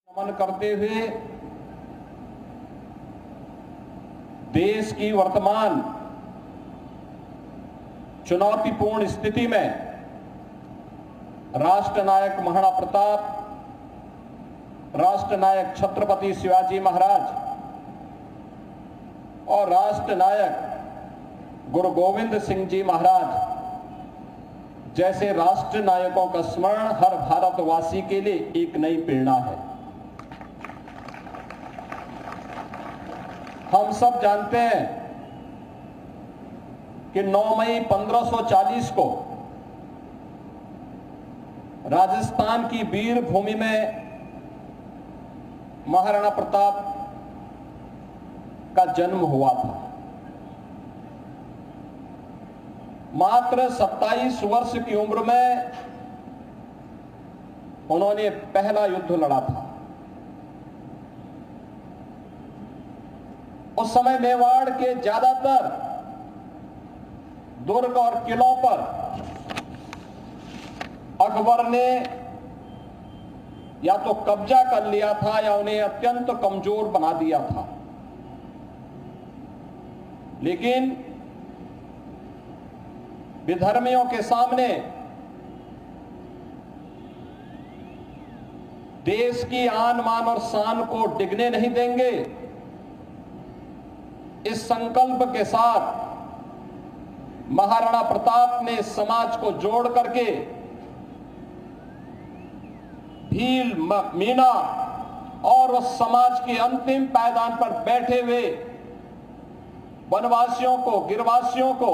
नमन करते हुए देश की वर्तमान चुनौतीपूर्ण स्थिति में राष्ट्र नायक महाराणा प्रताप, राष्ट्र नायक छत्रपति शिवाजी महाराज और राष्ट्र नायक गुरु गोविंद सिंह जी महाराज जैसे राष्ट्र नायकों का स्मरण हर भारतवासी के लिए एक नई प्रेरणा है। हम सब जानते हैं कि 9 मई 1540 को राजस्थान की वीर भूमि में महाराणा प्रताप का जन्म हुआ था। मात्र 27 वर्ष की उम्र में उन्होंने पहला युद्ध लड़ा था। उस समय मेवाड़ के ज्यादातर दुर्ग और किलों पर अकबर ने या तो कब्जा कर लिया था या उन्हें अत्यंत कमजोर बना दिया था। लेकिन विधर्मियों के सामने देश की आन मान और शान को डिगने नहीं देंगे, इस संकल्प के साथ महाराणा प्रताप ने समाज को जोड़ करके भील, मीणा और उस समाज के अंतिम पायदान पर बैठे हुए वनवासियों को, गिरवासियों को,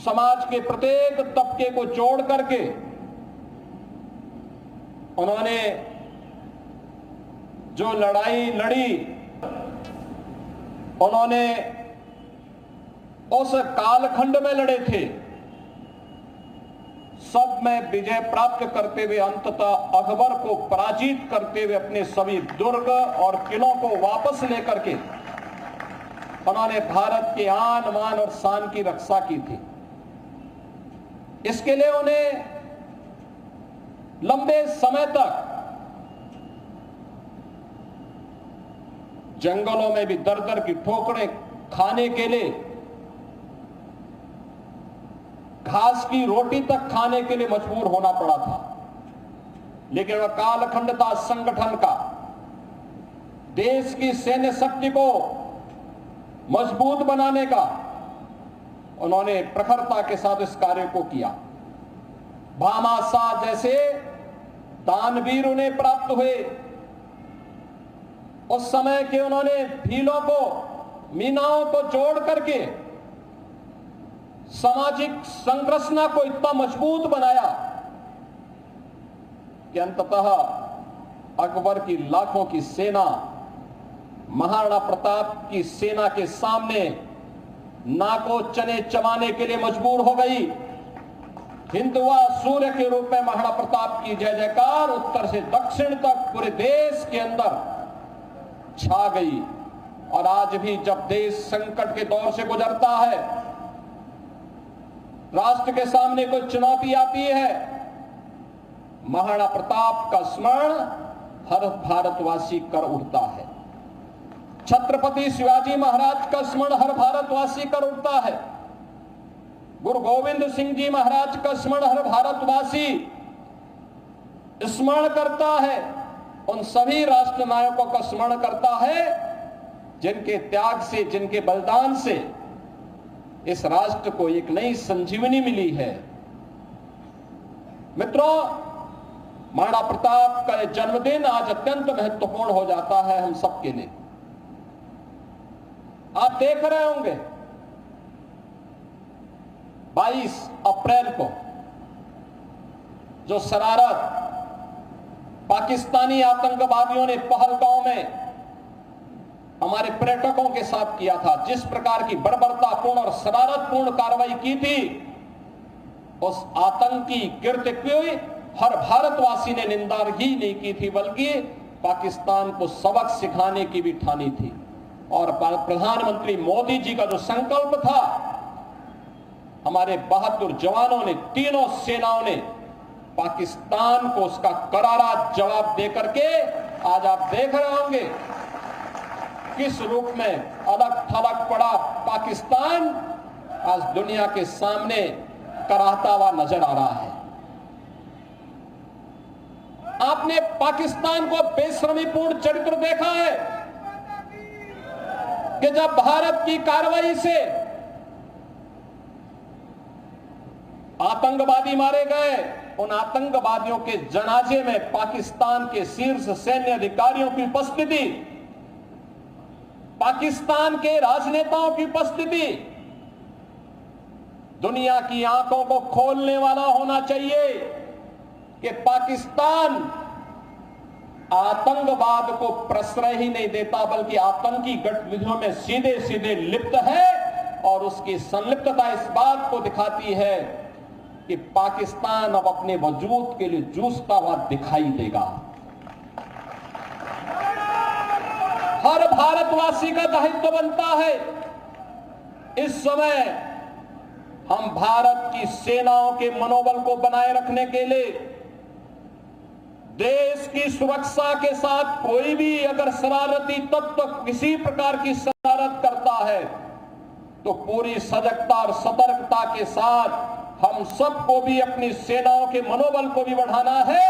समाज के प्रत्येक तबके को जोड़ करके उन्होंने जो लड़ाई लड़ी, उन्होंने उस कालखंड में लड़े थे, सब में विजय प्राप्त करते हुए अंततः अकबर को पराजित करते हुए अपने सभी दुर्ग और किलों को वापस लेकर के उन्होंने भारत के आन मान और शान की रक्षा की थी। इसके लिए उन्हें लंबे समय तक जंगलों में भी दर दर की ठोकरें खाने के लिए, घास की रोटी तक खाने के लिए मजबूर होना पड़ा था। लेकिन वह कालखंड था संगठन का। देश की सैन्य शक्ति को मजबूत बनाने का उन्होंने प्रखरता के साथ इस कार्य को किया। भामाशाह जैसे दानवीर उन्हें प्राप्त हुए। उस समय के उन्होंने भीलों को, मीनाओं को जोड़ करके सामाजिक संरचना को इतना मजबूत बनाया कि अंततः अकबर की लाखों की सेना महाराणा प्रताप की सेना के सामने नाको चने चबाने के लिए मजबूर हो गई। हिंदुआ सूर्य के रूप में महाराणा प्रताप की जय जयकार उत्तर से दक्षिण तक पूरे देश के अंदर छा गई। और आज भी जब देश संकट के दौर से गुजरता है, राष्ट्र के सामने कोई चुनौती आती है, महाराणा प्रताप का स्मरण हर भारतवासी कर उठता है। छत्रपति शिवाजी महाराज का स्मरण हर भारतवासी कर उठता है। गुरु गोविंद सिंह जी महाराज का स्मरण हर भारतवासी स्मरण करता है। उन सभी राष्ट्र नायकों का स्मरण करता है जिनके त्याग से, जिनके बलिदान से इस राष्ट्र को एक नई संजीवनी मिली है। मित्रों, महाराणा प्रताप का जन्मदिन आज अत्यंत महत्वपूर्ण हो जाता है हम सबके लिए। आप देख रहे होंगे 22 अप्रैल को जो शरारत पाकिस्तानी आतंकवादियों ने पहलगांव में हमारे पर्यटकों के साथ किया था, जिस प्रकार की बर्बरतापूर्ण और शरारतपूर्ण कार्रवाई की थी, उस आतंकी कृत्य की हर भारतवासी ने निंदा ही नहीं की थी, बल्कि पाकिस्तान को सबक सिखाने की भी ठानी थी। और प्रधानमंत्री मोदी जी का जो संकल्प था, हमारे बहादुर जवानों ने, तीनों सेनाओं ने पाकिस्तान को उसका करारा जवाब देकर के आज आप देख रहे होंगे किस रूप में अलग थलग पड़ा पाकिस्तान आज दुनिया के सामने कराहता हुआ नजर आ रहा है। आपने पाकिस्तान को बेशर्मीपूर्ण चरित्र देखा है कि जब भारत की कार्रवाई से आतंकवादी मारे गए, उन आतंकवादियों के जनाजे में पाकिस्तान के शीर्ष सैन्य अधिकारियों की उपस्थिति, पाकिस्तान के राजनेताओं की उपस्थिति दुनिया की आंखों को खोलने वाला होना चाहिए कि पाकिस्तान आतंकवाद को प्रश्रय ही नहीं देता बल्कि आतंकी गतिविधियों में सीधे सीधे लिप्त है। और उसकी संलिप्तता इस बात को दिखाती है कि पाकिस्तान अब अपने वजूद के लिए जूझता हुआ दिखाई देगा। हर भारतवासी का दायित्व बनता है इस समय हम भारत की सेनाओं के मनोबल को बनाए रखने के लिए देश की सुरक्षा के साथ कोई भी अगर शरारती तत्व किसी प्रकार की शरारत करता है तो पूरी सजगता और सतर्कता के साथ हम सबको भी अपनी सेनाओं के मनोबल को भी बढ़ाना है,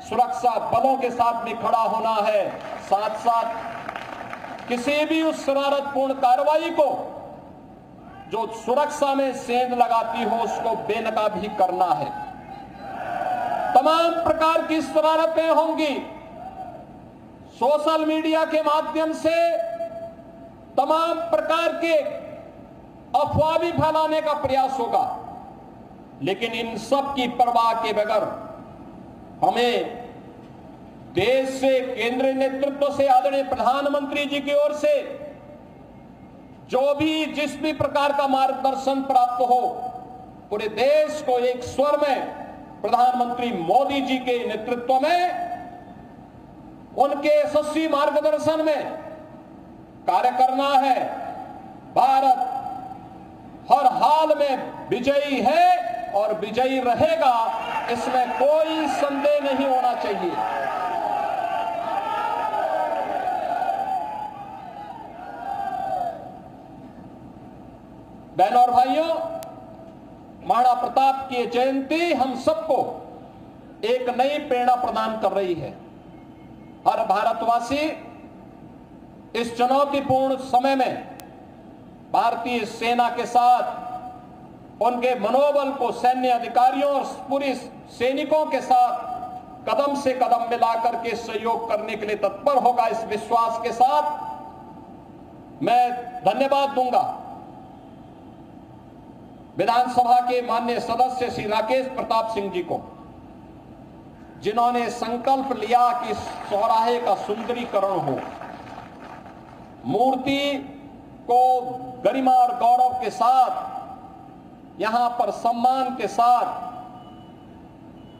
सुरक्षा बलों के साथ भी खड़ा होना है, साथ साथ किसी भी उस शरारतपूर्ण कार्रवाई को जो सुरक्षा में सेंध लगाती हो उसको बेनकाब भी करना है। तमाम प्रकार की शरारतें होंगी, सोशल मीडिया के माध्यम से तमाम प्रकार के अफवाह भी फैलाने का प्रयास होगा, लेकिन इन सब की परवाह के बगैर हमें देश से, केंद्रीय नेतृत्व से, आदरणीय प्रधानमंत्री जी की ओर से जो भी जिस भी प्रकार का मार्गदर्शन प्राप्त हो, पूरे देश को एक स्वर में प्रधानमंत्री मोदी जी के नेतृत्व में उनके यशस्वी मार्गदर्शन में कार्य करना है। भारत हर हाल में विजयी है और विजयी रहेगा, इसमें कोई संदेह नहीं होना चाहिए। बहनों और भाइयों, महाराणा प्रताप की जयंती हम सबको एक नई प्रेरणा प्रदान कर रही है। हर भारतवासी इस चुनौतीपूर्ण समय में भारतीय सेना के साथ उनके मनोबल को सैन्य अधिकारियों और पूरी सैनिकों के साथ कदम से कदम मिलाकर के सहयोग करने के लिए तत्पर होगा। इस विश्वास के साथ मैं धन्यवाद दूंगा विधानसभा के माननीय सदस्य श्री राकेश प्रताप सिंह जी को, जिन्होंने संकल्प लिया कि चौराहे का सुंदरीकरण हो, मूर्ति को गरिमा और गौरव के साथ, यहां पर सम्मान के साथ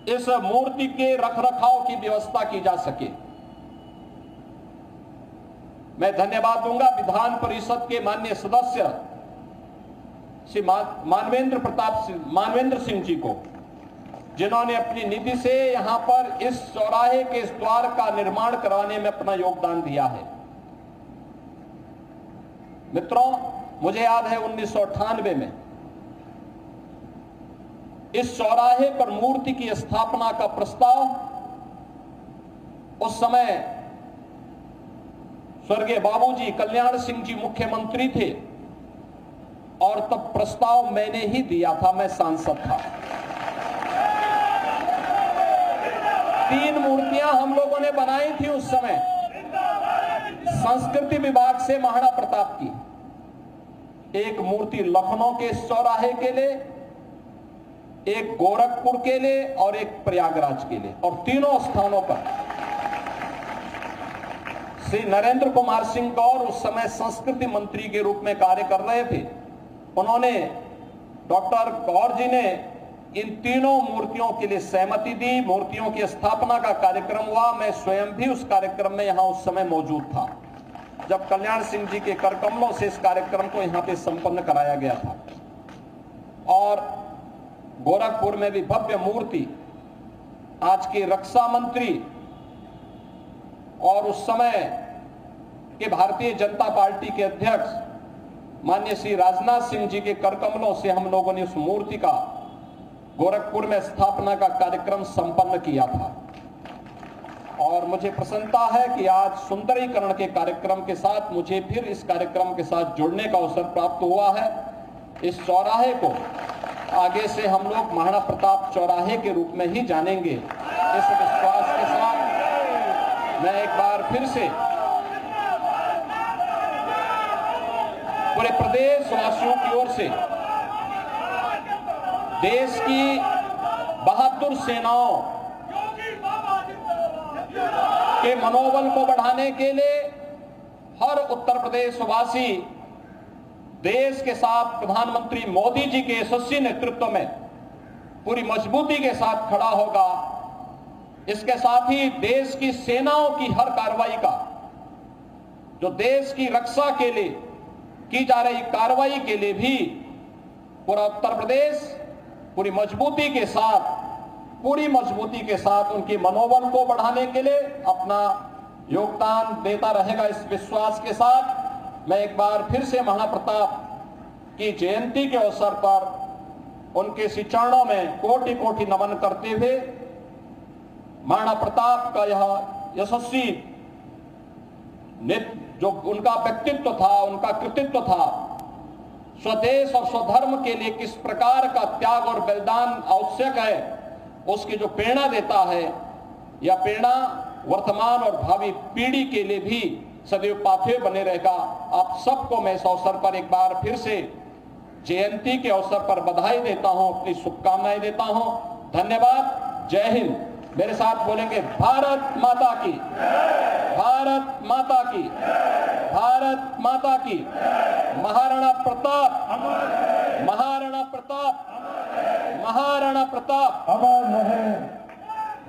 इस मूर्ति के रखरखाव की व्यवस्था की जा सके। मैं धन्यवाद दूंगा विधान परिषद के माननीय सदस्य श्री मानवेंद्र सिंह जी को, जिन्होंने अपनी निधि से यहां पर इस चौराहे के इस द्वार का निर्माण करवाने में अपना योगदान दिया है। मित्रों, मुझे याद है 1998 में इस चौराहे पर मूर्ति की स्थापना का प्रस्ताव, उस समय स्वर्गीय बाबूजी कल्याण सिंह जी मुख्यमंत्री थे और तब प्रस्ताव मैंने ही दिया था, मैं सांसद था। 3 मूर्तियां हम लोगों ने बनाई थी उस समय संस्कृति विभाग से महाराणा प्रताप की। एक मूर्ति लखनऊ के चौराहे के लिए, एक गोरखपुर के लिए और एक प्रयागराज के लिए, और तीनों स्थानों पर श्री नरेंद्र कुमार सिंह गौर उस समय संस्कृति मंत्री के रूप में कार्य कर रहे थे। उन्होंने, डॉक्टर गौर जी ने इन तीनों मूर्तियों के लिए सहमति दी। मूर्तियों की स्थापना का कार्यक्रम हुआ। मैं स्वयं भी उस कार्यक्रम में यहां उस समय मौजूद था जब कल्याण सिंह जी के करकमलों से इस कार्यक्रम को यहां पे संपन्न कराया गया था। और गोरखपुर में भी भव्य मूर्ति आज के रक्षा मंत्री और उस समय के भारतीय जनता पार्टी के अध्यक्ष माननीय श्री राजनाथ सिंह जी के करकमलों से हम लोगों ने उस मूर्ति का गोरखपुर में स्थापना का कार्यक्रम संपन्न किया था। और मुझे प्रसन्नता है कि आज सुंदरीकरण के कार्यक्रम के साथ मुझे फिर इस कार्यक्रम के साथ जुड़ने का अवसर प्राप्त हुआ है। इस चौराहे को आगे से हम लोग महाराणा प्रताप चौराहे के रूप में ही जानेंगे। इस विश्वास के साथ मैं एक बार फिर से पूरे प्रदेश वासियों की ओर से देश की बहादुर सेनाओं के मनोबल को बढ़ाने के लिए हर उत्तर प्रदेश वासी देश के साथ प्रधानमंत्री मोदी जी के यशस्वी नेतृत्व में पूरी मजबूती के साथ खड़ा होगा। इसके साथ ही देश की सेनाओं की हर कार्रवाई का, जो देश की रक्षा के लिए की जा रही कार्रवाई के लिए भी पूरा उत्तर प्रदेश पूरी मजबूती के साथ उनके मनोबल को बढ़ाने के लिए अपना योगदान देता रहेगा। इस विश्वास के साथ मैं एक बार फिर से महाराणा प्रताप की जयंती के अवसर पर उनके श्री चरणों में कोटि कोटि नमन करते हुए महाराणा प्रताप का यह यशस्वी जो उनका व्यक्तित्व था, उनका कृतित्व था, स्वदेश और स्वधर्म के लिए किस प्रकार का त्याग और बलिदान आवश्यक है, उसकी जो प्रेरणा देता है, यह प्रेरणा वर्तमान और भावी पीढ़ी के लिए भी सदैव पाथेय बने रहेगा। आप सबको मैं इस अवसर पर एक बार फिर से जयंती के अवसर पर बधाई देता हूं, अपनी शुभकामनाएं देता हूं। धन्यवाद। जय हिंद। मेरे साथ बोलेंगे भारत माता की, भारत माता की, भारत माता की। महाराणा प्रताप, महाराणा प्रताप, महाराणा प्रताप अमर रहे।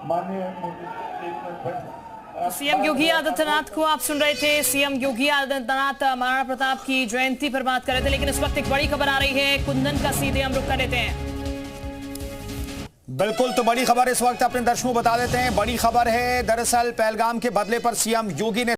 माननीय सीएम योगी आदित्यनाथ को आप सुन रहे थे। सीएम योगी आदित्यनाथ महाराणा प्रताप की जयंती पर बात कर रहे थे, लेकिन इस वक्त एक बड़ी खबर आ रही है। कुंदन का सीधे हम रुख कर लेते हैं। बिल्कुल, तो बड़ी खबर इस वक्त अपने दर्शकों को बता देते हैं। बड़ी खबर है, दरअसल पहलगाम के बदले पर सीएम योगी ने